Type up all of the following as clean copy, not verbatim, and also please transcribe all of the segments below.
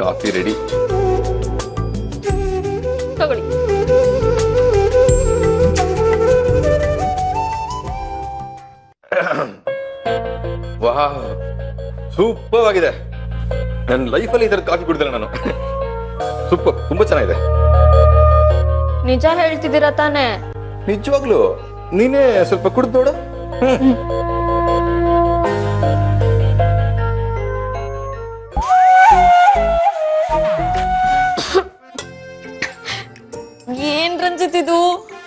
Coffee ready. ತಗೊಳ್ಳಿ. ವಾಹ್, super ಆಗಿದೆ. ನನ್ನ ಲೈಫಲ್ಲಿ ಈ ಥರದ ಕಾಫಿ ಕುಡಿದಿಲ್ಲ ನಾನು. ಸೂಪರ್, ತುಂಬಾ ಚೆನ್ನಾಗಿದೆ. ನಿಜ ಹೇಳ್ತಿದ್ದೀರಾ ತಾನೇ? ನಿಜವಾಗ್ಲು ನೀನೇ ಸ್ವಲ್ಪ ಕುಡಿದು ನೋಡು. ಏನ್ ರಂಜಿತ್ ಇದು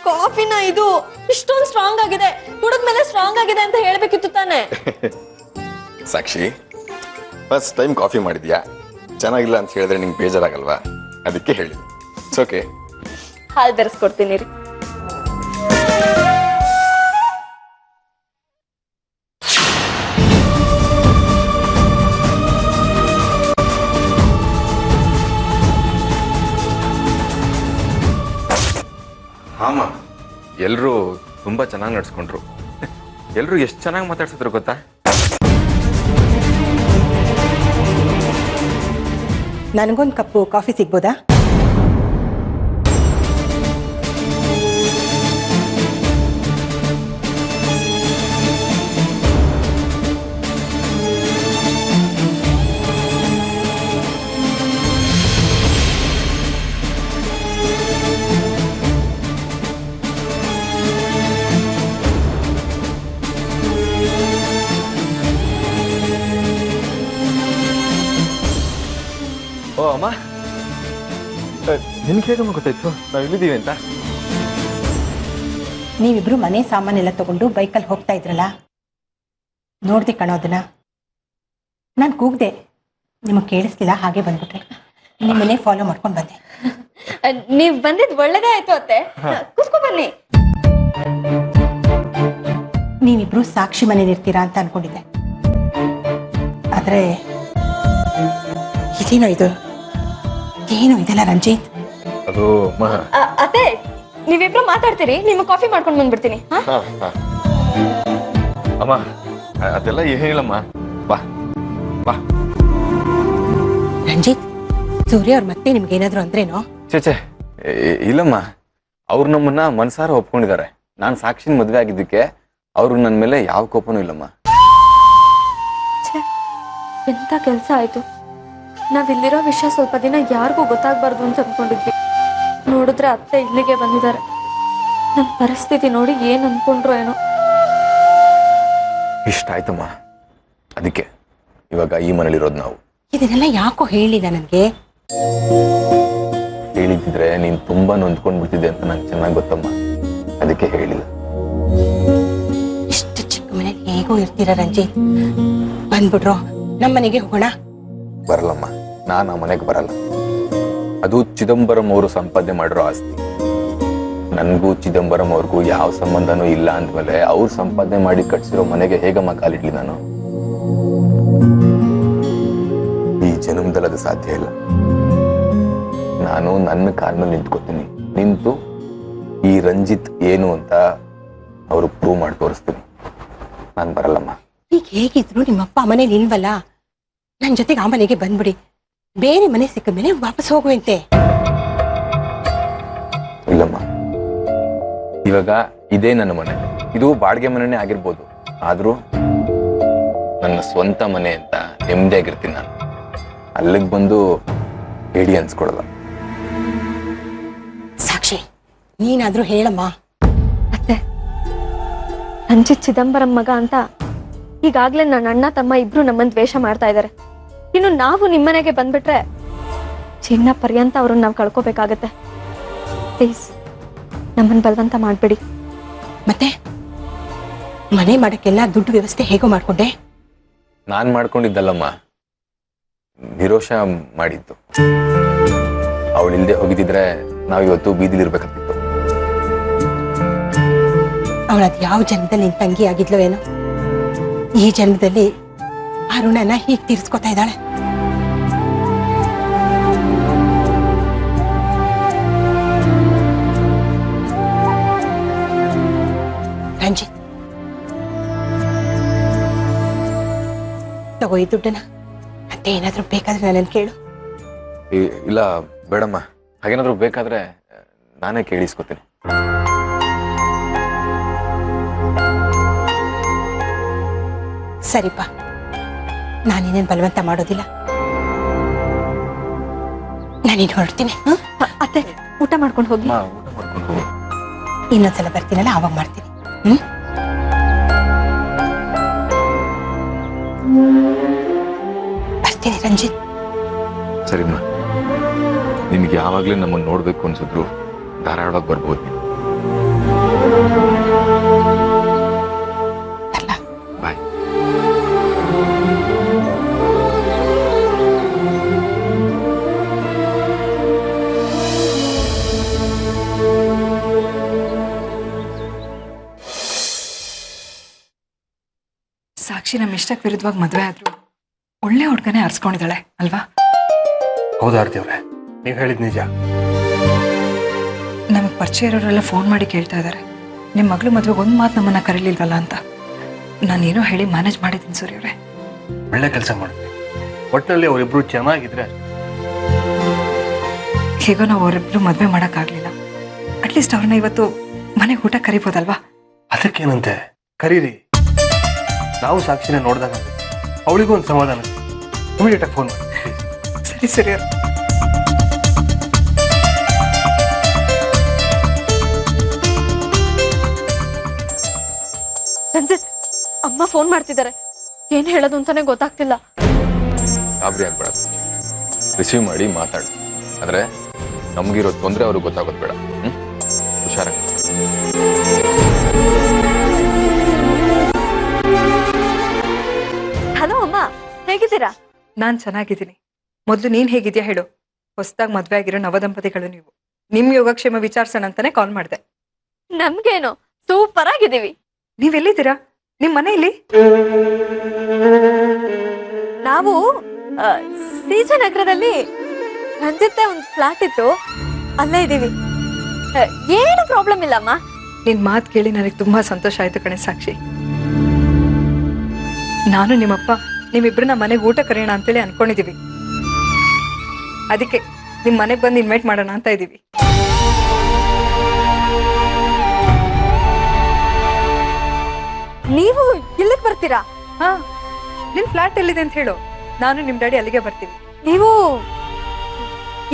ಕಾಫಿನ? ಇದು ಇಷ್ಟೊಂದು ಸ್ಟ್ರಾಂಗ್ ಆಗಿದೆ, ಕುಡಿದ್ಮೇಲೆ ಸ್ಟ್ರಾಂಗ್ ಆಗಿದೆ ಅಂತ ಹೇಳ್ಬೇಕಿತ್ತು ತಾನೆ. ಸಾಕ್ಷಿ, ಫಸ್ಟ್ ಟೈಮ್ ಕಾಫಿ ಮಾಡಿದ್ಯಾ, ಚೆನ್ನಾಗಿಲ್ಲ ಅಂತ ಹೇಳಿದ್ರೆ ನಿಂಗೆ ಬೇಜಾರಾಗಲ್ವಾ? ಅದಕ್ಕೆ ಹೇಳಿ. ಓಕೆ, ಹಾಲು ಬೆರೆಸ್ಕೊಡ್ತೀನಿ ರೀ. ಹಾಮ, ಎಲ್ಲರೂ ತುಂಬಾ ಚೆನ್ನಾಗಿ ನಡ್ಸ್ಕೊಂಡ್ರು. ಎಲ್ಲರೂ ಎಷ್ಟು ಚೆನ್ನಾಗಿ ಮಾತಾಡ್ಸಿದ್ರು ಗೊತ್ತಾ? ನನಗೊಂದು ಕಪ್ಪು ಕಾಫಿ ಸಿಗ್ಬೋದಾ? ಓ ಅಮ್ಮ, ನಿನ್ಗೆ ಹೇಗಮ್ಮ ಗೊತ್ತಾಯ್ತು ನಾವು ಇಲ್ಲಿದ್ದೀವಿ ಅಂತ? ನೀವಿಬ್ರು ಮನೆ ಸಾಮಾನೆಲ್ಲ ತಗೊಂಡು ಬೈಕಲ್ಲಿ ಹೋಗ್ತಾ ಇದ್ರಲ್ಲ, ನೋಡ್ದೆ ಕಣೋದನ್ನ. ನಾನು ಕೂಗ್ದೆ, ನಿಮಗೆ ಕೇಳಿಸ್ಲಿಲ್ಲ, ಹಾಗೆ ಬಂದ್ಬಿಟ್ರೆ ನಿಮ್ಮನೆ ಫಾಲೋ ಮಾಡ್ಕೊಂಡು ಬಂದೆ. ನೀವ್ ಬಂದಿದ್ ಒಳ್ಳೇದೇ ಆಯ್ತು ಅತ್ತೆ. ಕೂತ್ಕೊ ಬನ್ನಿ. ನೀವಿಬ್ರು ಸಾಕ್ಷಿ ಮನೇಲಿ ಇರ್ತೀರಾ ಅಂತ ಅನ್ಕೊಂಡಿದ್ದೆ, ಆದ್ರೆ ಇದೇನೋ ಇದು, ಏನು ಇದೆಲ್ಲ ರಂಜಿತ್? ಅದು ಅತ್ತೆ, ನೀವಿಬ್ರು ಮಾತಾಡ್ತೀರಿ, ನಿಮ್ಗೆ ಕಾಫಿ ಮಾಡ್ಕೊಂಡು ಬಂದ್ಬಿಡ್ತೀನಿ. ಅಮ್ಮ, ಅದೆಲ್ಲ ಏನಿಲ್ಲಮ್ಮ, ಬಾ ಬಾ. ರಂಜಿತ್, ಸೂರ್ಯ ಅವ್ರ ಮತ್ತೆ ನಿಮ್ಗೆ ಏನಾದ್ರು ಅಂದ್ರೇನೋ? ಚೇಚೆ, ಇಲ್ಲಮ್ಮ, ಅವ್ರು ನಮ್ಮನ್ನ ಮನ್ಸಾರ ಒಪ್ಕೊಂಡಿದ್ದಾರೆ. ನಾನು ಸಾಕ್ಷಿನ ಮದ್ವೆ ಆಗಿದ್ದಕ್ಕೆ ಅವ್ರು ನನ್ನ ಮೇಲೆ ಯಾವ ಕೋಪನೂ ಇಲ್ಲಮ್ಮ. ಎಂತ ಕೆಲ್ಸ ಆಯ್ತು. ನಾವಿಲ್ಲಿರೋ ವಿಷಯ ಸ್ವಲ್ಪ ದಿನ ಯಾರಿಗೂ ಗೊತ್ತಾಗ್ಬಾರ್ದು ಅಂತ ಅನ್ಕೊಂಡಿದ್ವಿ. ನೋಡಿದ್ರೆ ಅತ್ತೆ ಇಲ್ಲಿಗೆ ಬಂದಿದ್ದಾರೆ. ನನ್ನ ಪರಿಸ್ಥಿತಿ ನೋಡಿ ಏನ್ ಅನ್ಕೊಂಡ್ರು ಏನೋ. ಇಷ್ಟ ಆಯ್ತಮ್ಮ, ಅದಕ್ಕೆ ಇವಾಗ ಈ ಮನೇಲಿರೋದು ನಾವು. ಇದನ್ನೆಲ್ಲ ಯಾಕೋ ಹೇಳಿಲ್ಲ ನನಗೆ? ಹೇಳಿದ್ರೆ ನೀನ್ ತುಂಬಾ ನೊಂದ್ಕೊಂಡ್ಬಿಡ್ತಿದ್ದೆ ಅಂತ ನಂಗೆ ಚೆನ್ನಾಗಿ ಗೊತ್ತಮ್ಮ, ಅದಕ್ಕೆ ಹೇಳಿಲ್ಲ. ಇಷ್ಟು ಚಿಕ್ಕ ಮನೇಲಿ ಹೇಗೋ ಇರ್ತೀರ ರಂಜಿತ್. ಬಂದ್ಬಿಟ್ರು, ನಮ್ಮನೆಗೆ ಹೋಗೋಣ. ಬರಲ್ಲಮ್ಮ, ನಾನು ಆ ಮನೆಗೆ ಬರಲ್ಲ. ಅದು ಚಿದಂಬರಂ ಅವರು ಸಂಪಾದನೆ ಮಾಡಿರೋ ಆಸ್ತಿ. ನನ್ಗೂ ಚಿದಂಬರಂ ಅವ್ರಿಗೂ ಯಾವ ಸಂಬಂಧನೂ ಇಲ್ಲ ಅಂದ್ಮೇಲೆ ಅವ್ರು ಸಂಪಾದನೆ ಮಾಡಿ ಕಟ್ಸಿರೋ ಮನೆಗೆ ಹೇಗಮ್ಮ ಕಾಲಿಡ್ಲಿ ನಾನು? ಈ ಜನ್ಮದಲ್ಲಿ ಅದು ಸಾಧ್ಯ ಇಲ್ಲ. ನಾನು ನನ್ನ ಕಾಲ ಮೇಲೆ ನಿಂತ್ಕೋತೀನಿ. ನಿಂತು ಈ ರಂಜಿತ್ ಏನು ಅಂತ ಅವ್ರು ಪ್ರೂವ್ ಮಾಡಿ ತೋರಿಸ್ತೀನಿ. ನಾನು ಬರಲ್ಲಮ್ಮ. ಈಗ ಹೇಗಿದ್ರು ನಿಮ್ಮಪ್ಪ ಮನೇಲಿ ಇಲ್ವಲ್ಲ, ನನ್ನ ಜೊತೆಗೆ ಆ ಮನೆಗೆ ಬಂದ್ಬಿಡಿ. ಬೇರೆ ಮನೆ ಸಿಕ್ಕ ಮೇಲೆ ವಾಪಸ್ ಹೋಗುವಂತೆ. ಇಲ್ಲಮ್ಮ, ಇವಾಗ ಇದೇ ನನ್ನ ಮನೆ. ಇದು ಬಾಡಿಗೆ ಮನೆನೇ ಆಗಿರ್ಬೋದು, ಆದ್ರೂ ನನ್ನ ಸ್ವಂತ ಮನೆ ಅಂತ ನೆಮ್ಮದಿಯಾಗಿರ್ತೀನಿ ನಾನು. ಅಲ್ಲಿಗೆ ಬಂದು ಹೇಳಿ ಅನ್ಸ್ಕೊಡಲ್ಲ. ಸಾಕ್ಷಿ, ನೀನಾದ್ರೂ ಹೇಳಮ್ಮ. ಅತ್ತೆ, ರಂಜಿತ್ ಚಿದಂಬರಂ ಮಗ ಅಂತ ಈಗಾಗ್ಲೇ ನನ್ನ ಅಣ್ಣ ತಮ್ಮ ಇಬ್ರು ನಮ್ಮನ್ನ ದ್ವೇಷ ಮಾಡ್ತಾ ಇದ್ದಾರೆ. ಇನ್ನು ನಾವು ನಿಮ್ಮನೆಗೆ ಬಂದ್ಬಿಟ್ರೆ ಜೀವನ ಪರ್ಯಂತ ಅವ್ರನ್ನ ನಾವು ಕಳ್ಕೋಬೇಕಾಗತ್ತೆ. ಪ್ಲೀಸ್ ನಮ್ಮನ್ನ ಬಲವಂತ ಮಾಡ್ಬಿಡಿ. ಮತ್ತೆ ಮನೆ ಮಾಡಕ್ಕೆಲ್ಲ ದುಡ್ಡು ವ್ಯವಸ್ಥೆ ಹೇಗೋ ಮಾಡ್ಕೊಂಡೆ? ನಾನ್ ಮಾಡ್ಕೊಂಡಿದ್ದಲ್ಲಮ್ಮ, ನಿರೋಷ ಮಾಡಿದ್ದು. ಅವಳಿಲ್ದೆ ಹೋಗಿದ್ದಿದ್ರೆ ನಾವಿವತ್ತು ಬೀದಿಲಿರ್ಬೇಕಾಗ್ತಿತ್ತು. ಅವಳದ್ ಯಾವ ಜನ್ಮದಲ್ಲಿ ನಿನ್ ತಂಗಿ ಆಗಿದ್ಲೋ ಏನೋ, ಈ ಜನ್ಮದಲ್ಲಿ ಆ ಋಣನ ಹೀಗೆ ತೀರ್ಸ್ಕೊತಾ ಇದ್ದಾಳೆ. ತಗೋ ಈ ದುಡ್ಡನ್ನ ಮತ್ತೆ ಏನಾದ್ರೂ ಬೇಕಾದ್ರೆ ನನ್ನನ್ನು ಕೇಳು. ಇಲ್ಲ ಬೇಡಮ್ಮ, ಹಾಗೇನಾದ್ರೂ ಬೇಕಾದ್ರೆ ನಾನೇ ಕೇಳಿಸ್ಕೊತೀನಿ. ಸರಿಪ್ಪ, ನಾನೇನೇನು ಬಲವಂತ ಮಾಡೋದಿಲ್ಲ. ನಾನೇನು ಹೊರಡ್ತೀನಿ. ಅತ್ತೆ ಊಟ ಮಾಡ್ಕೊಂಡು ಹೋಗಿ. ಊಟ ಮಾಡ್ಕೊಂಡು ಹೋಗು. ಇನ್ನೊಂದ್ಸಲ ಬರ್ತೀನಲ್ಲ ಆವಾಗ ಮಾಡ್ತೀನಿ. ಬರ್ತೀನಿ ರಂಜಿತ್. ಸರಿಮ್ಮ, ನಿನ್ಗೆ ಯಾವಾಗ್ಲೂ ನಮ್ಮನ್ನು ನೋಡ್ಬೇಕು ಅನ್ಸಿದ್ರು ಧಾರಾಳವಾಗಿ ಬರ್ಬೋದು ನೀನು. ಬರ್ಲಾ? ಬಾಯ್. ಸಾಕ್ಷಿ ನಮ್ಮ ಇಷ್ಟಕ್ಕೆ ವಿರುದ್ಧವಾಗಿ ಮದುವೆ ಆದ್ರು ಒಳ್ಳೆ ಹುಡುಗನೇ ಆರಿಸ್ಕೊಂಡಿದ್ದಾಳೆ ಅಲ್ವಾ? ಹೌದಾ ಆರ್ತಿಯವ್ರೆ, ನೀವು ಹೇಳಿದ್ ನಿಜ. ನಮಗೆ ಪರಿಚಯ ಇರೋರೆಲ್ಲ ಫೋನ್ ಮಾಡಿ ಕೇಳ್ತಾ ಇದ್ದಾರೆ, ನಿಮ್ಮ ಮಗಳು ಮದುವೆಗೆ ಒಂದು ಮಾತು ನಮ್ಮನ್ನ ಕರೀಲಿಲ್ವಲ್ಲ ಅಂತ. ನಾನೇನೋ ಹೇಳಿ ಮ್ಯಾನೇಜ್ ಮಾಡಿದ್ದೀನಿ ಸೂರ್ಯ ಅವರೇ. ಒಳ್ಳೆ ಕೆಲಸ ಮಾಡಿದ್ವಿ. ಒಟ್ಟಿನಲ್ಲಿ ಅವರಿಬ್ರು ಚೆನ್ನಾಗಿದ್ರೆ ಹೇಗೋ ನಾವು ಅವರಿಬ್ರು ಮದುವೆ ಮಾಡೋಕ್ಕಾಗಲಿಲ್ಲ. ಅಟ್ಲೀಸ್ಟ್ ಅವ್ರನ್ನ ಇವತ್ತು ಮನೆಗೆ ಊಟ ಕರಿಬೋದಲ್ವಾ? ಅದಕ್ಕೇನಂತೆ, ಕರೀರಿ. ನಾವು ಸಾಕ್ಷಿನ ನೋಡಿದಾಗ ಅವಳಿಗೂ ಒಂದು ಸಮಾಧಾನ. ಇಮಿಡಿಯೇಟ್ ಆಗಿ ಫೋನ್ ಮಾಡಿ. ಸರಿ ಸೂರ್ಯ ಅವ್ರೆ. ರಂಜಿತ್, ಅಮ್ಮ ಫೋನ್ ಮಾಡ್ತಿದ್ದಾರೆ. ಏನ್ ಹೇಳೋದು ಅಂತಾನೆ ಗೊತ್ತಾಗ್ತಿಲ್ಲ. ಗಾಬರಿ ಆಗ್ಬೇಡ, ರಿಸೀವ್ ಮಾಡಿ ಮಾತಾಡು. ಆದ್ರೆ ನಮ್ಗಿರೋ ತೊಂದರೆ ಅವ್ರಿಗೆ ಗೊತ್ತಾಗೋದು ಬೇಡ. ಹುಷಾರಾಗಿ. ಹಲೋ ಅಮ್ಮ, ಹೇಗಿದ್ದೀರಾ? ನಾನು ಚೆನ್ನಾಗಿದ್ದೀನಿ. ಮೊದಲು ನೀನು ಹೇಗಿದ್ಯಾ ಹೇಳು. ಹೊಸದಾಗಿ ಮದುವೆ ಆಗಿರೋ ನವದಂಪತಿಗಳು ನೀವು. ನಿಮ್ಮ ಯೋಗಕ್ಷೇಮ ವಿಚಾರಿಸೋಣ ಅಂತಾನೆ ಕಾಲ್ ಮಾಡಿದೆ. ನಮ್ಗೇನು ಸೂಪರ್ ಆಗಿದ್ದೀವಿ. ನೀವೆಲ್ಲಿದ್ದೀರಾ? ನಿಮ್ಮ ಮನೆಯಲ್ಲಿ? ನಾವು ಸಿಜ ನಗರದಲ್ಲಿ ರಂಜಿತ್ ಒಂದು ಫ್ಲಾಟ್ ಇತ್ತು, ಅಲ್ಲೇ ಇದೀವಿ. ಏನು ಪ್ರಾಬ್ಲಮ್ ಇಲ್ಲಮ್ಮ. ನಿನ್ ಮಾತು ಕೇಳಿ ನನಗೆ ತುಂಬಾ ಸಂತೋಷ ಆಯ್ತು ಕಣೆ ಸಾಕ್ಷಿ. ನಾನು ನಿಮ್ಮಪ್ಪ ನಿಮ್ಮಿಬ್ರನ್ನ ಮನೆಗೆ ಊಟ ಕರೆಯೋಣ ಅಂತೇಳಿ ಅನ್ಕೊಂಡಿದೀವಿ. ಅದಕ್ಕೆ ನಿಮ್ ಮನೆಗೆ ಬಂದು ಇನ್ವೈಟ್ ಮಾಡೋಣ ಅಂತ ಇದೀವಿ. ನೀವು ಇಲ್ಲಿಗೆ ಬರ್ತೀರಾ? ಹಾ, ನಿನ್ ಫ್ಲಾಟ್ ಎಲ್ಲಿದೆ ಅಂತ ಹೇಳು, ನಾನು ನಿಮ್ ಡ್ಯಾಡಿ ಅಲ್ಲಿಗೆ ಬರ್ತೀವಿ. ನೀವು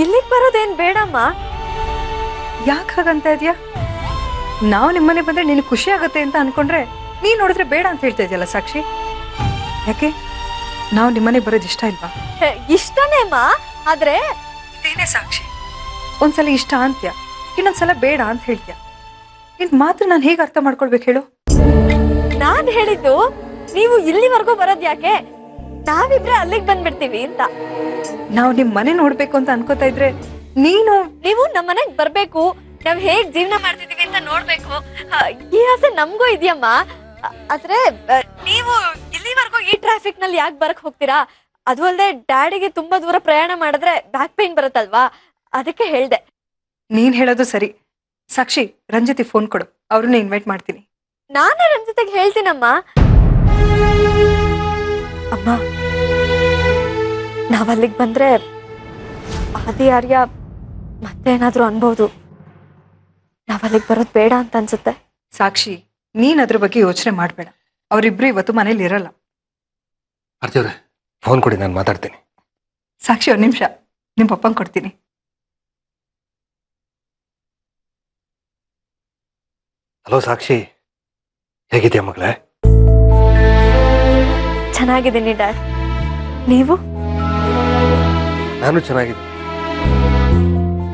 ಇಲ್ಲಿಗೆ ಬರೋದೇನ್ ಬೇಡಮ್ಮ. ಯಾಕೆ ಹಾಗಂತ ಇದೆಯಾ? ನಾವು ನಿಮ್ಮನೆ ಬಂದ್ರೆ ನಿನಗೆ ಖುಷಿ ಆಗತ್ತೆ ಅಂತ ಅನ್ಕೊಂಡ್ರೆ ನೀನ್ ನೋಡಿದ್ರೆ ಬೇಡ ಅಂತ ಹೇಳ್ತಾ ಇದೆಯಲ್ಲ ಸಾಕ್ಷಿ. ಯಾಕೆ ನಾವು ನಿಮ್ಮನೆ ಬರೋದು ಇಷ್ಟ ಇಲ್ವಾ? ಇಷ್ಟನೇ ಅಮ್ಮ, ಆದ್ರೆ ಇದೇನೇ ಸಾಕ್ಷಿ, ಒಂದ್ಸಲ ಇಷ್ಟ ಅಂತ್ಯ, ಇನ್ನೊಂದ್ಸಲ ಬೇಡ ಅಂತ ಹೇಳ್ತೀಯ. ನಿನ್ ಮಾತ್ರ ನಾನು ಹೇಗೆ ಅರ್ಥ ಮಾಡ್ಕೊಳ್ಬೇಕು ಹೇಳು? ನಾನ್ ಹೇಳಿದ್ದು ನೀವು ಇಲ್ಲಿವರೆಗೂ ಬರೋದ್ ಯಾಕೆ, ನಾವಿಬ್ರೆ ಅಲ್ಲಿಗೆ ಬಂದ್ಬಿಡ್ತೀವಿ ಅಂತ. ನಾವು ನಿಮ್ ಮನೆ ನೋಡ್ಬೇಕು ಅಂತ ಅನ್ಕೋತಾ ಇದ್ರೆ ನೀವು ನಮ್ಮ ಮನೆಗ್ ಬರ್ಬೇಕು, ನಾವ್ ಹೇಗ್ ಜೀವನ ಮಾಡ್ತಿದೀವಿ ಅಂತ ನೋಡ್ಬೇಕು, ಈ ಆಸೆ ನಮ್ಗೂ ಇದೆಯಮ್ಮ. ಆದ್ರೆ ನೀವು ಇಲ್ಲಿವರೆಗೂ ಈ ಟ್ರಾಫಿಕ್ ನಲ್ಲಿ ಯಾಕೆ ಬರಕ್ ಹೋಗ್ತೀರಾ? ಅದು ಅಲ್ಲದೆ ಡ್ಯಾಡಿಗೆ ತುಂಬಾ ದೂರ ಪ್ರಯಾಣ ಮಾಡಿದ್ರೆ ಬ್ಯಾಕ್ ಪೇನ್ ಬರುತ್ತಲ್ವಾ, ಅದಕ್ಕೆ ಹೇಳ್ದೆ. ನೀನ್ ಹೇಳೋದು ಸರಿ. ಸಾಕ್ಷಿ, ರಂಜಿತಿ ಫೋನ್ ಕೊಡು, ಅವ್ರನ್ನ ಇನ್ವೈಟ್ ಮಾಡ್ತೀನಿ. ನಾನೇ ರಂಜಿತಿಗೆ ಹೇಳ್ತೀನಮ್ಮ. ಅಮ್ಮ, ನಾವಲ್ಲಿಗೆ ಬಂದ್ರೆ ಆದಿ ಆರ್ಯ ಮತ್ತೇನಾದ್ರೂ ಅನ್ಬೋದು. ನಾವಲ್ಲಿಗೆ ಬರೋದ್ ಬೇಡ ಅಂತ ಅನ್ಸುತ್ತೆ. ಸಾಕ್ಷಿ, ನೀನ್ ಅದ್ರ ಬಗ್ಗೆ ಯೋಚನೆ ಮಾಡ್ಬೇಡ. ಅವರಿಬ್ರು ಇವತ್ತು ಮನೇಲಿ ಇರಲ್ಲ. ಆರ್ತಿಯವ್ರೆ, ಫೋನ್ ಕೊಡಿ, ನಾನು ಮಾತಾಡ್ತೀನಿ. ಸಾಕ್ಷಿ, ಒಂದ್ ನಿಮಿಷ, ನಿಮ್ ಪಪ್ಪಂಗ್ ಕೊಡ್ತೀನಿ. ಹಲೋ ಸಾಕ್ಷಿ, ಹೇಗಿದೆಯಾ ಮಗಳೇ? ಚೆನ್ನಾಗಿದ್ದೀನಿ ಡ್ಯಾಡ್, ನೀವು? ನಾನು ಚೆನ್ನಾಗಿದ್ದೀನಿ.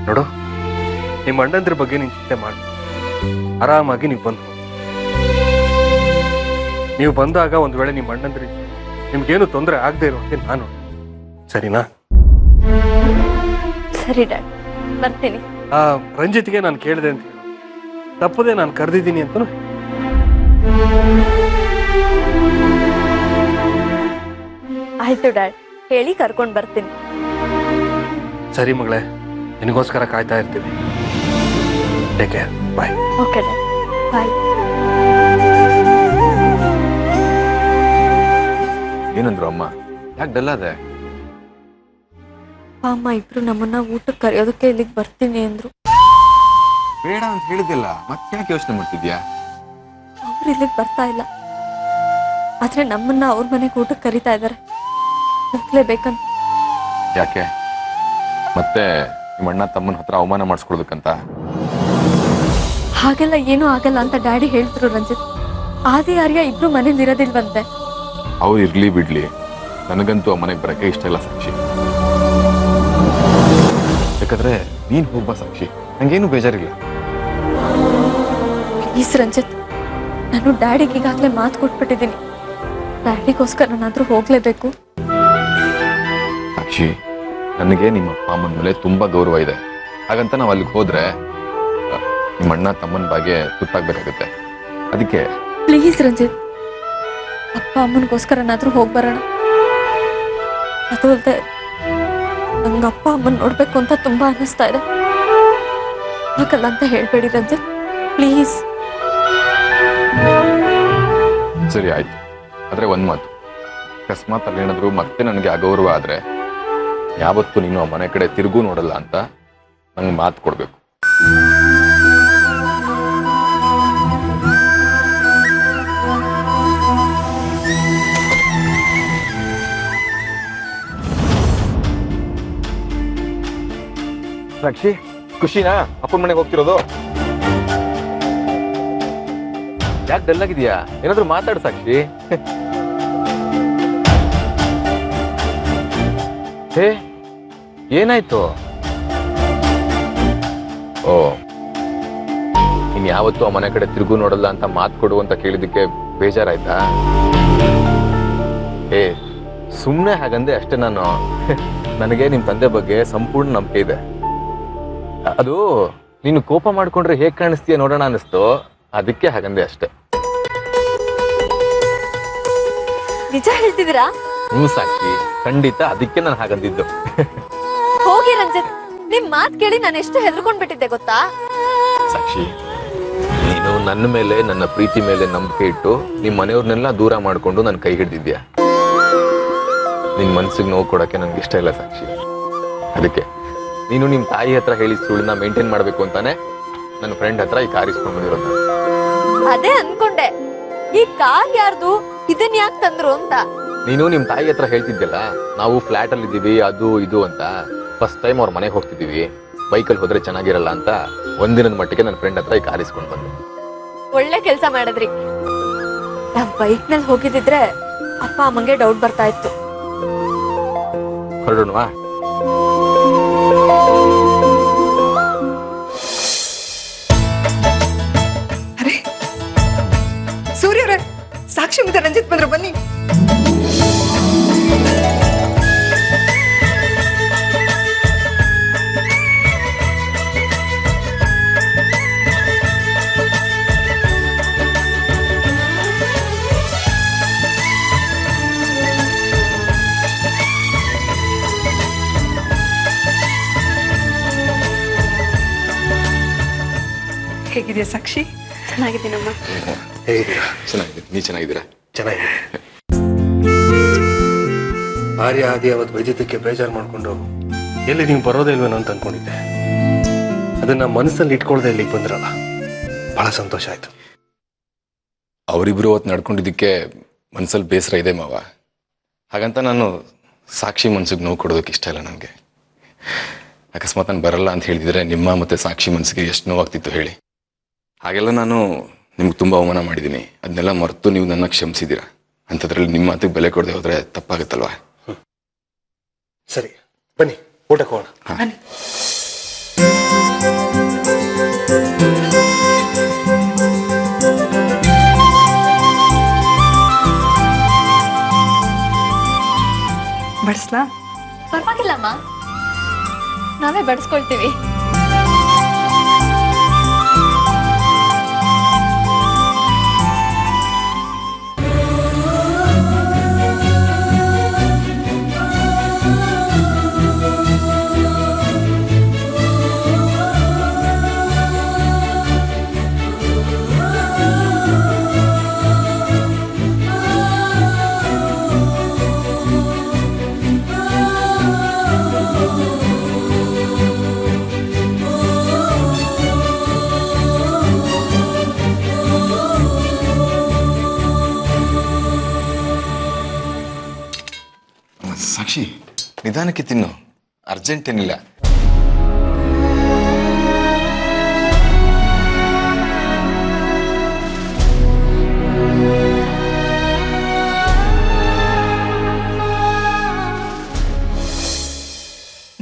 ನೋಡು, ನಿಮ್ಮ ಅಣ್ಣಂದ್ರ ಬಗ್ಗೆ ನೀನು ಚಿಂತೆ ಮಾಡು. ಆರಾಮಾಗಿ ನೀವು ಬಂದು ನೀವು ಬಂದಾಗ ಒಂದು ವೇಳೆ ನಿಮ್ಮ ಅಣ್ಣಂದ್ರಿ ನಿಮ್ಗೇನು ತೊಂದರೆ ಆಗದೆ ಇರೋ ಹಾಗೆ ನಾನು, ಸರಿನಾ? ಸರಿ ಡ್ಯಾಡ್, ಬರ್ತೀನಿ. ರಂಜಿತ್ಗೆ ನಾನು ಕೇಳಿದೆ ಅಂತ ಹೇಳು, ತಪ್ಪದೆ ನಾನು ಕರೆದಿದ್ದೀನಿ ಅಂತನೂ. ಆಯ್ತು ಡ್ಯಾಡ್, ಹೇಳಿ ಕರ್ಕೊಂಡ್ ಬರ್ತೀನಿ. ಸರಿ ಮಗಳೇ, ನಿನಗೋಸ್ಕರ ಕಾಯ್ತಾ ಇರ್ತೀವಿ. ಟೇಕ್ ಕೇರ್, ಬಾಯ್. ಓಕೆ ಡ್ಯಾಡ್, ಬಾಯ್. ಏನಂದ್ರು ಅಮ್ಮ? ಯಾಕೆ ಡಲ್ ಅದೆ? ಅಮ್ಮ ಇಬ್ರು ನಮ್ಮನ್ನ ಊಟಕ್ಕೆ ಕರೆಯೋದಕ್ಕೆ ಇಲ್ಲಿಗೆ ಬರ್ತೀನಿ ಅಂದ್ರು. ಬೇಡ ಅಂತ ಹೇಳಿದ್ದಿಲ್ಲ, ಮತ್ತೆ ಯಾಕೆ ಯೋಚನೆ ಮಾಡ್ತಿದ್ಯಾ? ಅವ್ರು ಇಲ್ಲಿಗೆ ಬರ್ತಾ ಇಲ್ಲ, ಆದ್ರೆ ನಮ್ಮನ್ನ ಅವ್ರ ಮನೆಗೆ ಊಟಕ್ಕೆ ಕರಿತಾ ಇದ್ದಾರೆ. ಹೋಗ್ಲೇಬೇಕಂತ. ಯಾಕೆ ಮತ್ತೆ ನಿಮ್ಮ ಅಣ್ಣ ತಮ್ಮನ ಹತ್ರ ಅವಮಾನ ಮಾಡಿಸ್ಕೊಳ್ಬೇಕಂತ? ಹಾಗೆಲ್ಲ ಏನೂ ಆಗಲ್ಲ ಅಂತ ಡ್ಯಾಡಿ ಹೇಳ್ತಿರು ರಂಜಿತ್. ಆದಿ ಆರ್ಯ ಇಬ್ರು ಮನೇಲಿ ಇರೋದಿಲ್ವಂತೆ. ಅವ್ರು ಇರ್ಲಿ ಬಿಡ್ಲಿ, ನನಗಂತೂ ಆ ಮನೆಗೆ ಬರಕ್ಕೆ ಇಷ್ಟ ಇಲ್ಲ ಸಾಕ್ಷಿ. ಯಾಕಂದ್ರೆ ನೀನ್ ಹೋಗ್ಬಾ ಸಾಕ್ಷಿ, ನಂಗೇನು ಬೇಜಾರಿಲ್ಲ. ಪ್ಲೀಸ್ ರಂಜಿತ್, ನಾನು ಡ್ಯಾಡಿಗೆ ಈಗಾಗಲೇ ಮಾತು ಕೊಟ್ಬಿಟ್ಟಿದ್ದೀನಿ. ಡ್ಯಾಡಿಗೋಸ್ಕರ ನಾನಾದ್ರೂ ಹೋಗ್ಲೇಬೇಕು. ಸಾಕ್ಷಿ, ನನಗೆ ನಿಮ್ಮ ಅಪ್ಪ ಅಮ್ಮನ ಮೇಲೆ ತುಂಬಾ ಗೌರವ ಇದೆ. ಹಾಗಂತ ನಾವು ಅಲ್ಲಿಗೆ ಹೋದ್ರೆ ನಿಮ್ಮ ಅಣ್ಣ ತಮ್ಮನ ಬಗ್ಗೆ ತುತ್ತಾಗ್ಬೇಕಾಗುತ್ತೆ. ಅದಕ್ಕೆ ಪ್ಲೀಸ್ ರಂಜಿತ್, ಅಪ್ಪ ಅಮ್ಮನಿಗೋಸ್ಕರನಾದ್ರೂ ಹೋಗಿ ಬರೋಣ. ಅದು ಅಲ್ಲದೆ ನಂಗೆ ಅಪ್ಪ ಅಮ್ಮನ ನೋಡ್ಬೇಕು ಅಂತ ತುಂಬಾ ಅನ್ನಿಸ್ತಾ ಇದೆ. ಹಾಗಲ್ಲ ಅಂತ ಹೇಳ್ಬೇಡಿ ರಂಜಿತ್, ಪ್ಲೀಸ್. ಸರಿ ಆಯ್ತು, ಆದ್ರೆ ಒಂದ್ ಮಾತು, ಅಕಸ್ಮಾತ್ ಅಲ್ಲಿ ಏನಾದ್ರು ಮತ್ತೆ ನನಗೆ ಅಗೌರವ ಆದ್ರೆ ಯಾವತ್ತೂ ನೀನು ಆ ಮನೆ ಕಡೆ ತಿರುಗೂ ನೋಡಲ್ಲ ಅಂತ ನಂಗೆ ಮಾತು ಕೊಡ್ಬೇಕು. ಸಾಕ್ಷಿ, ಖುಷಿನಾ ಅಪ್ಪನ ಮನೆಗೆ ಹೋಗ್ತಿರೋದು? ಯಾಕೆ ಡಲ್ ಆಗಿದ್ಯಾ? ಏನಾದ್ರು ಮಾತಾಡು ಸಾಕ್ಷಿ. ಹೇ, ಏನಾಯ್ತು? ಓ, ಇನ್ ಯಾವತ್ತೂ ಆ ಮನೆ ಕಡೆ ತಿರುಗು ನೋಡಲ್ಲ ಅಂತ ಮಾತು ಕೊಡು ಅಂತ ಕೇಳಿದಕ್ಕೆ ಬೇಜಾರಾಯ್ತಾ? ಏ, ಸುಮ್ಮನೆ ಹಾಗಂದೆ ಅಷ್ಟೇ. ನಾನು ನನಗೆ ನಿಮ್ ತಂದೆ ಬಗ್ಗೆ ಸಂಪೂರ್ಣ ನಂಬಿಕೆ ಇದೆ. ಅದು ನೀನು ಕೋಪ ಮಾಡ್ಕೊಂಡ್ರೆ ಹೇಗ್ ಕಾಣಿಸ್ತೀಯ ನೋಡೋಣ ಅನಿಸ್ತು, ಅದಕ್ಕೆ ಹಾಗಂದೆ ಅಷ್ಟೇ. ನಿಜ ಹೇಳ್ತಿದ್ದೀರಾ? ಸಾಕ್ಷಿ, ಖಂಡಿತ ಅದಕ್ಕೆ ನಾನು ಹಾಗಂದಿದ್ದು. ಹೋಗಿ ರಂಜಿತ್, ನಿಮ್ ಮಾತ್ ಕೇಳಿ ನಾನು ಎಷ್ಟು ಹೆದರ್ಕೊಂಡ್ಬಿಟ್ಟಿದ್ದೆ ಗೊತ್ತಾ? ಸಾಕ್ಷಿ, ನೀನು ನನ್ನ ಮೇಲೆ, ನನ್ನ ಪ್ರೀತಿ ಮೇಲೆ ನಂಬಿಕೆ ಇಟ್ಟು ನಿಮ್ ಮನೆಯವ್ರನ್ನೆಲ್ಲ ದೂರ ಮಾಡ್ಕೊಂಡು ನನ್ನ ಕೈ ಹಿಡ್ದಿದ್ಯಾ. ನಿನ್ ಮನ್ಸಿಗೆ ನೋವು ಕೊಡಕ್ಕೆ ನನ್ಗೆ ಇಷ್ಟ ಇಲ್ಲ ಸಾಕ್ಷಿ. ಅದಕ್ಕೆ ನೀನು ನಿಮ್ ತಾಯಿ ಹತ್ರ ಹೇಳಿ ಸುಳ್ಳನ್ನ ಮೇಂಟೈನ್ ಮಾಡ್ಬೇಕು ಅಂತಾನೆ ನನ್ನ ಫ್ರೆಂಡ್ ಹತ್ರ ಈ ಕಾರ್ ಇಸ್ಕೊಂಡು ಬಂದಿರೋದು. ಅದೇ ಅನ್ಕೊಂಡೆ, ಈ ಕಾರ್ ಯಾರ್ದು, ಇದನ್ ಯಾಕೆ ತಂದ್ರು ಅಂತ. ನೀನು ನಿಮ್ ತಾಯಿ ಹತ್ರ ಹೇಳ್ತಿದ್ಯಲ್ಲ, ನಾವು ಫ್ಲಾಟ್ ಅಲ್ಲಿ ಇದೀವಿ ಅದು ಇದು ಅಂತ. ಫಸ್ಟ್ ಟೈಮ್ ಅವ್ರ ಮನೆಗೆ ಹೋಗ್ತಿದೀವಿ, ಬೈಕಲ್ಲಿ ಹೋದ್ರೆ ಚೆನ್ನಾಗಿರಲ್ಲ ಅಂತ ಒಂದಿನದ ಮಟ್ಟಿಗೆ ನನ್ನ ಫ್ರೆಂಡ್ ಹತ್ರ ಈ ಕಾರ್ ಇಸ್ಕೊಂಡು ಬಂದೆ. ಒಳ್ಳೆ ಕೆಲ್ಸ ಮಾಡಿದ್ರಿ. ನಾವ್ ಬೈಕ್ ನಲ್ಲಿ ಹೋಗಿದ್ರೆ ಅಪ್ಪ ಅಮ್ಮಂಗೆ ಡೌಟ್ ಬರ್ತಾ ಇತ್ತು. ಹೊರಡೋಣವಾ? ಅರೆ ಸೂರ್ಯವ್ರೆ, ಸಾಕ್ಷಿ ಮತ್ತೆ ರಂಜಿತ್ ಬಂದ್ರು, ಬನ್ನಿ. ಹೇಗಿದೆಯಾ ಸಾಕ್ಷಿ? ಚೆನ್ನಾಗಿದ್ದೀನಮ್ಮ. ಹೇಗಿದ್ದೀರಾ? ಚೆನ್ನಾಗಿದೆ, ನೀ ಚೆನ್ನಾಗಿದ್ದೀರಾ? ಚೆನ್ನಾಗಿದೆ. ಆರ್ಯ ಆದಿ ಅವತ್ತು ಬೈದಿದ್ದಕ್ಕೆ ಬೇಜಾರು ಮಾಡ್ಕೊಂಡು ಎಲ್ಲಿ ನೀವು ಬರೋದೇ ಇಲ್ವೇನೋ ಅಂತ ಅನ್ಕೊಂಡಿದ್ದೆ. ಅದನ್ನ ಮನಸ್ಸಲ್ಲಿ ಇಟ್ಕೊಳ್ದೆ ಇಲ್ಲಿಗೆ ಬಂದ್ರಲ್ಲ, ಬಹಳ ಸಂತೋಷ ಆಯ್ತು. ಅವರಿಬ್ರು ಅವತ್ತು ನಡ್ಕೊಂಡಿದ್ದಕ್ಕೆ ಮನ್ಸಲ್ಲಿ ಬೇಸರ ಇದೆ ಮಾವ. ಹಾಗಂತ ನಾನು ಸಾಕ್ಷಿ ಮನ್ಸಿಗೆ ನೋವು ಕೊಡೋದಕ್ಕೆ ಇಷ್ಟ ಇಲ್ಲ ನನಗೆ. ಅಕಸ್ಮಾತ್ ನಾನು ಬರಲ್ಲ ಅಂತ ಹೇಳಿದ್ರೆ ನಿಮ್ಮ ಮತ್ತೆ ಸಾಕ್ಷಿ ಮನಸ್ಸಿಗೆ ಎಷ್ಟು ನೋವಾಗ್ತಿತ್ತು ಹೇಳಿ. ಹಾಗೆಲ್ಲ ನಾನು ನಿಮ್ಗೆ ತುಂಬ ಅವಮಾನ ಮಾಡಿದ್ದೀನಿ. ಅದನ್ನೆಲ್ಲ ಮರೆತು ನೀವು ನನ್ನ ಕ್ಷಮಿಸಿದ್ದೀರಾ. ಅಂಥದ್ರಲ್ಲಿ ನಿಮ್ಮ ಮಾತಿಗೆ ಬೆಲೆ ಕೊಡದೆ ಹೋದ್ರೆ ತಪ್ಪಾಗುತ್ತಲ್ವಾ? ಸರಿ, ಬನ್ನಿ ಊಟಕ್ಕೆ ಹೋಗೋಣ. ಬನ್ನಿ. ಬಡಿಸ್ಲಾ? ಪರವಾಗಿಲ್ಲಮ್ಮ, ನಾವೇ ಬಡಿಸ್ಕೊಳ್ತೀವಿ. ನಿಧಾನಕ್ಕೆ ತಿನ್ನು, ಅರ್ಜೆಂಟ್ ಏನಿಲ್ಲ.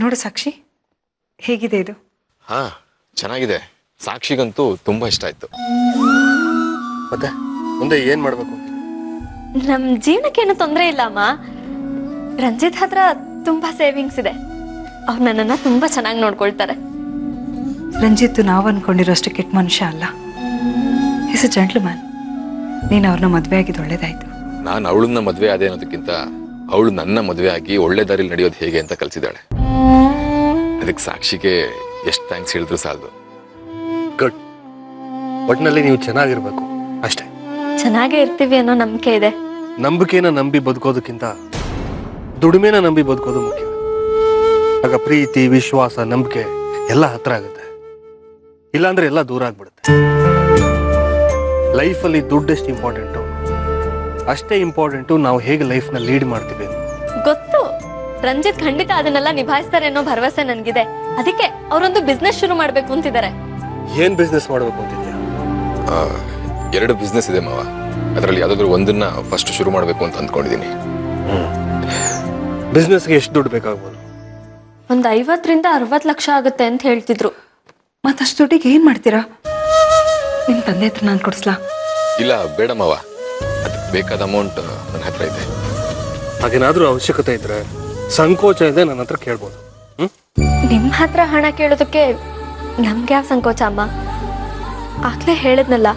ನೋಡು ಸಾಕ್ಷಿ, ಹೇಗಿದೆ ಇದು? ಹಾ, ಚೆನ್ನಾಗಿದೆ. ಸಾಕ್ಷಿಗಂತೂ ತುಂಬಾ ಇಷ್ಟ ಆಯ್ತು. ಮತ್ತೆ ಮುಂದೆ ಏನ್ ಮಾಡ್ಬೇಕು? ನಮ್ ಜೀವನಕ್ಕೇನು ತೊಂದರೆ ಇಲ್ಲ ಅಮ್ಮ. ರಂಜಿತ್ ಹತ್ರ ತುಂಬಾ ಸೇವಿಂಗ್ಸ್ ಇದೆ. ಅವ್ರು ನನ್ನನ್ನ ತುಂಬಾ ಚೆನ್ನಾಗಿ ನೋಡ್ಕೊಳ್ತಾರೆ. ರಂಜಿತ್ ನಾವು ಅನ್ಕೊಂಡಿರೋಷ್ಟು ಕೆಟ್ಟ ಮನುಷ್ಯ ಅಲ್ಲ. Is a gentleman. ನೀನು ಅವ್ರನ್ನ ಮದುವೆ ಆಗಿದ್ದು ಒಳ್ಳೇದಾಯ್ತು. ನಾನು ಅವಳನ್ನ ಮದ್ವೆ ಆದೆ ಅನ್ನೋದಕ್ಕಿಂತ ಅವಳು ನನ್ನ ಮದ್ವೆ ಆಗಿ ಒಳ್ಳೆ ದಾರಿಲಿ ನಡೆಯೋದು ಹೇಗೆ ಅಂತ ಕಲ್ಸಿದ್ದಾಳೆ. ಅದಕ್ಕೆ ಸಾಕ್ಷಿಗೆ ಎಷ್ಟು ಥ್ಯಾಂಕ್ಸ್ ಹೇಳಿದ್ರು ಸಾಲದು. ಗುಡ್. ಒಟ್ನಲ್ಲಿ ನೀವು ಚೆನ್ನಾಗಿರ್ಬೇಕು ಅಷ್ಟೇ. ಚೆನ್ನಾಗೇ ಇರ್ತೀವಿ ಅನ್ನೋ ನಂಬಿಕೆ ಇದೆ. ನಂಬಿಕೆನ ನಂಬಿ ಬದುಕೋದಕ್ಕಿಂತ ದುಡಿಮೆನ ನಂಬಿ ಬದುಕೋದು ಮುಖ್ಯ. ಆಗ ಪ್ರೀತಿ, ವಿಶ್ವಾಸ, ನಂಬಿಕೆ ಎಲ್ಲ ಹತ್ರ ಆಗುತ್ತೆ. ಇಲ್ಲಾಂದ್ರೆ ಎಲ್ಲ ದೂರ ಆಗ್ಬಿಡುತ್ತೆ. ಲೈಫಲ್ಲಿ ದುಡ್ಡು ಎಷ್ಟು ಇಂಪಾರ್ಟೆಂಟು ಅಷ್ಟೇ ಇಂಪಾರ್ಟೆಂಟು ನಾವು ಹೇಗೆ ಲೈಫ್ನ ಲೀಡ್ ಮಾಡ್ತೀವಿ. ಗೊತ್ತು, ರಂಜಿತ್ ಖಂಡಿತ ಅದನ್ನೆಲ್ಲ ನಿಭಾಯಿಸ್ತಾರೆ ಅನ್ನೋ ಭರವಸೆ ನನ್ಗಿದೆ. ಅದಕ್ಕೆ ಅವರೊಂದು ಬಿಸ್ನೆಸ್ ಶುರು ಮಾಡ್ಬೇಕು ಅಂತಿದ್ದಾರೆ. ಏನ್ ಬಿಸ್ನೆಸ್ ಮಾಡ್ಬೇಕು ಅಂತಿದ್ಯಾ? 2 ಬಿಸ್ನೆಸ್ ಇದೆ ಮಾವ. ಅದರಲ್ಲಿ ಯಾವ್ದಾದ್ರು ಒಂದನ್ನ ಫಸ್ಟ್ ಶುರು ಮಾಡ್ಬೇಕು ಅಂತ ಅಂದ್ಕೊಂಡಿದ್ದೀನಿ. ಬಿಸ್ನೆಸ್ಗೆ ಎಷ್ಟು ದುಡ್ಡು ಬೇಕಾಗ್ಬೋದು? ಒಂದ್ 50 ರಿಂದ 60 ಲಕ್ಷ ಆಗುತ್ತೆ ಅಂತ ಹೇಳ್ತಿದ್ರು. ಮತ್ತಷ್ಟು ದುಡ್ಡಿಗೆ ಏನ್ ಮಾಡ್ತೀರಾ? ನಿಮ್ ತಂದೆ ಹತ್ರ ನಾನು ಕೊಡಿಸ್ಲಾ? ಇಲ್ಲ ಬೇಡ ಮಾವ, ಅದಕ್ಕೆ ಬೇಕಾದ ಅಮೌಂಟ್ ನನ್ನ ಹತ್ರ ಇದೆ. ಹಾಗೇನಾದ್ರೂ ಅವಶ್ಯಕತೆ ಇದ್ರೆ ಸಂಕೋಚ ಇದೆ ನನ್ನ ಹತ್ರ ಕೇಳ್ಬೋದು. ನಿಮ್ ಹತ್ರ ಹಣ ಕೇಳೋದಕ್ಕೆ ನಮ್ಗೆ ಯಾವ ಸಂಕೋಚ ಅಮ್ಮ? ಆಗ್ಲೇ ಹೇಳಿದ್ನಲ್ಲ,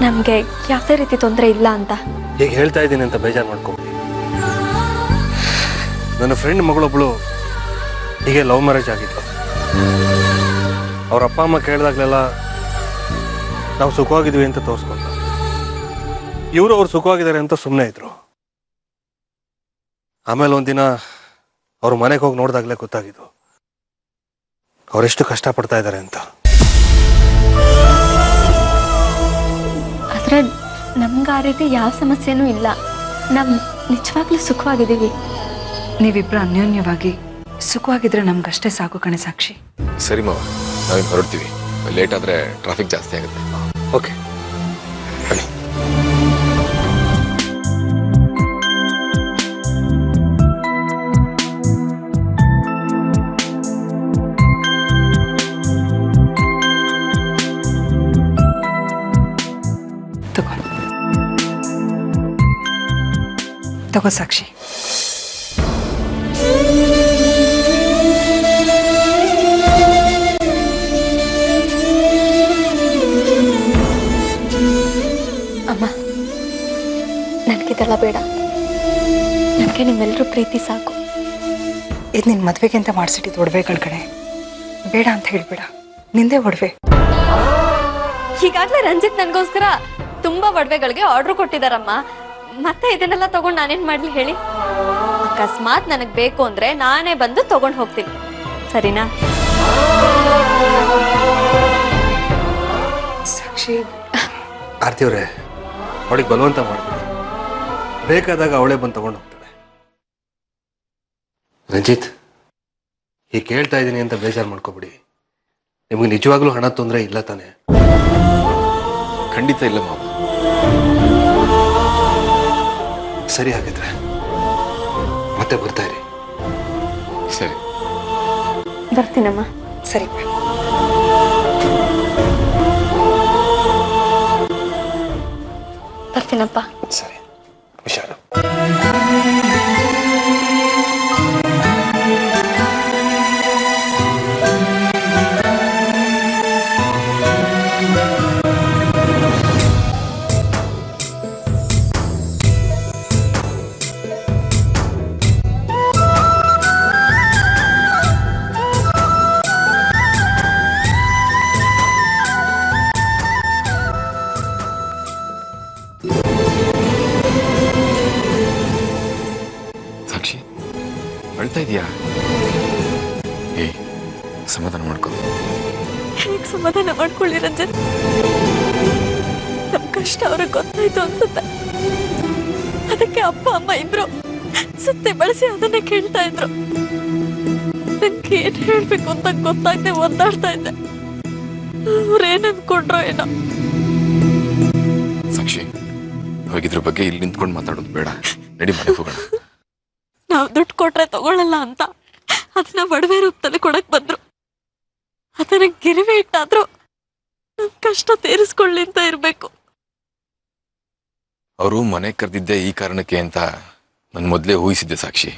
ನಮ್ಗೆ ಯಾವುದೇ ರೀತಿ ತೊಂದರೆ ಇಲ್ಲ ಅಂತ. ಈಗ ಹೇಳ್ತಾ ಇದ್ದೀನಿ ಅಂತ ಬೇಜಾರು ಮಾಡ್ಕೊಬಿಡಿ. ನನ್ನ ಫ್ರೆಂಡ್ ಮಗಳೊಬ್ಳು ಹೀಗೆ ಲವ್ ಮ್ಯಾರೇಜ್ ಆಗಿತ್ತು. ಅವ್ರ ಅಪ್ಪ ಅಮ್ಮ ಕೇಳಿದಾಗಲೆಲ್ಲ ನಾವು ಸುಖವಾಗಿದ್ವಿ ಅಂತ ತೋರಿಸ್ಕೊಂಡ. ಇವರು ಅವ್ರು ಸುಖವಾಗಿದ್ದಾರೆ ಅಂತ ಸುಮ್ಮನೆ ಇದ್ರು. ಆಮೇಲೆ ಒಂದಿನ ಅವ್ರ ಮನೆಗೆ ಹೋಗಿ ನೋಡಿದಾಗಲೇ ಗೊತ್ತಾಗಿದ್ದು ಅವರೆಷ್ಟು ಕಷ್ಟಪಡ್ತಾ ಇದ್ದಾರೆ ಅಂತ. ಆದ್ರೆ ನಮ್ಗೆ ಆ ರೀತಿ ಯಾವ ಸಮಸ್ಯೆನೂ ಇಲ್ಲ. ನಮ್ ನಿಜವಾಗ್ಲೂ ಸುಖವಾಗಿದ್ದೀವಿ. ನೀವಿಬ್ರು ಅನ್ಯೋನ್ಯವಾಗಿ ಸುಖವಾಗಿದ್ರೆ ನಮ್ಗಷ್ಟೇ ಸಾಕು ಕಣೆ ಸಾಕ್ಷಿ. ಸರಿ ಮಾವ, ನಾವಿನ್ ಹೊರಡ್ತೀವಿ. ಲೇಟ್ ಆದ್ರೆ ಟ್ರಾಫಿಕ್ ಜಾಸ್ತಿ ಆಗುತ್ತೆ. ಓಕೆ. ತಗೋ ಸಾಕ್ಷಿ. ಅಮ್ಮ, ನನಗಿದೆಲ್ಲ ಬೇಡ. ನನಗೆ ನಿಮ್ಮೆಲ್ಲರೂ ಪ್ರೀತಿ ಸಾಕು. ಇದು ನಿನ್ನ ಮದುವೆಗೆ ಅಂತ ಮಾಡಿಸಿಟ್ಟಿದ್ದು ಒಡವೆಗಳ ಕಡೆ. ಬೇಡ ಅಂತ ಹೇಳ್ಬೇಡ, ನಿಂದೇ ಒಡವೆ. ಈಗಾಗಲೇ ರಂಜಿತ್ ನನಗೋಸ್ಕರ ತುಂಬಾ ಒಡವೆಗಳಿಗೆ ಆರ್ಡರ್ ಕೊಟ್ಟಿದಾರಮ್ಮ. ಮತ್ತೆ ಇದನ್ನೆಲ್ಲ ತಗೊಂಡು ನಾನೇನ್ ಮಾಡ್ಲಿ ಹೇಳಿ? ಅಕಸ್ಮಾತ್ ನನಗ್ ಬೇಕು ಅಂದ್ರೆ ನಾನೇ ಬಂದು ತಗೊಂಡು ಹೋಗ್ತೀನಿ, ಸರಿನಾ? ಸಾಕ್ಷಿ, ಆರ್ತಿ ಅವರೇ, ಅವಳಿಗೆ ಬಲವಂತ ಮಾಡ್ಬೇಡಿ. ಬೇಕಾದಾಗ ಅವಳೇ ಬಂದು ತಗೊಂಡು ಹೋಗ್ತಾಳೆ. ರಂಜಿತ್, ಈಗ ಕೇಳ್ತಾ ಇದ್ದೀನಿ ಅಂತ ಬೇಜಾರು ಮಾಡ್ಕೋಬಿಡಿ. ನಿಮಗೆ ನಿಜವಾಗ್ಲೂ ಹಣ ತೊಂದರೆ ಇಲ್ಲ ತಾನೆ? ಖಂಡಿತ ಇಲ್ಲ ಮಾವ. ಸರಿ, ಹಾಗಿದ್ರೆ ಮತ್ತೆ ಬರ್ತಾ ಇರಿ. ಸರಿ, ಬರ್ತೀನಮ್ಮ. ಸರಿ. ಬರ್ತೀನಪ್ಪ. ಸರಿ, ಹುಷಾರು. ಸಾಕ್ಷಿ, ಅಳ್ತಾ ಇದೀಯಾ? ಏಯ್, ಸಮಾಧಾನ ಮಾಡ್ಕೋ. ಹೇಗೆ ಸಮಾಧಾನ ಮಾಡ್ಕೊಳ್ಳಿ ರಂಜನ್? ನಮ್ ಕಷ್ಟ ಅವ್ರಿಗೆ ಗೊತ್ತಾಯ್ತು ಅನ್ಸುತ್ತೆ. ಅದಕ್ಕೆ ಅಪ್ಪ ಅಮ್ಮ ಇಬ್ರು ಸುತ್ತಿ ಬಳಸಿ ಅದನ್ನೇ ಕೇಳ್ತಾ ಇದ್ರು. ನಂಗೆ ಏನ್ ಹೇಳ್ಬೇಕು ಅಂತ ಗೊತ್ತಾಗದೆ ಒದ್ದಾಡ್ತಾ ಇದ್ದೆ. ಅವ್ರೇನ್ ಅನ್ಕೊಂಡ್ರೋ ಏನೋ. ಸಾಕ್ಷಿ, ಇವಾಗ ಇದ್ರ ಬಗ್ಗೆ ಇಲ್ಲಿ ನಿಂತ್ಕೊಂಡು ಮಾತಾಡೋದು ಬೇಡ, ನಡಿ ಮನೆಗೆ ಹೋಗೋಣ. ನಾವ್ ದುಡ್ಡು ಕೊಟ್ರೆ ತಗೊಳಲ್ಲ ಅಂತ ಅದನ್ನ ಒಡವೆ ರೂಪದಲ್ಲಿ ಕೊಡಕ್ ಬಂದ್ರು. ಅದನ್ನ ಗಿರಿವೆ ಇಟ್ಟಾದ್ರು ನನ್ ಕಷ್ಟ ತೀರಿಸ್ಕೊಳ್ಳಿ ಅಂತ ಇರ್ಬೇಕು. ಅವರು ಮನೆ ಕರೆದಿದ್ದೆ ಈ ಕಾರಣಕ್ಕೆ ಅಂತ ನಾನು ಮೊದಲೇ ಊಹಿಸಿದ್ದೆ ಸಾಕ್ಷಿ.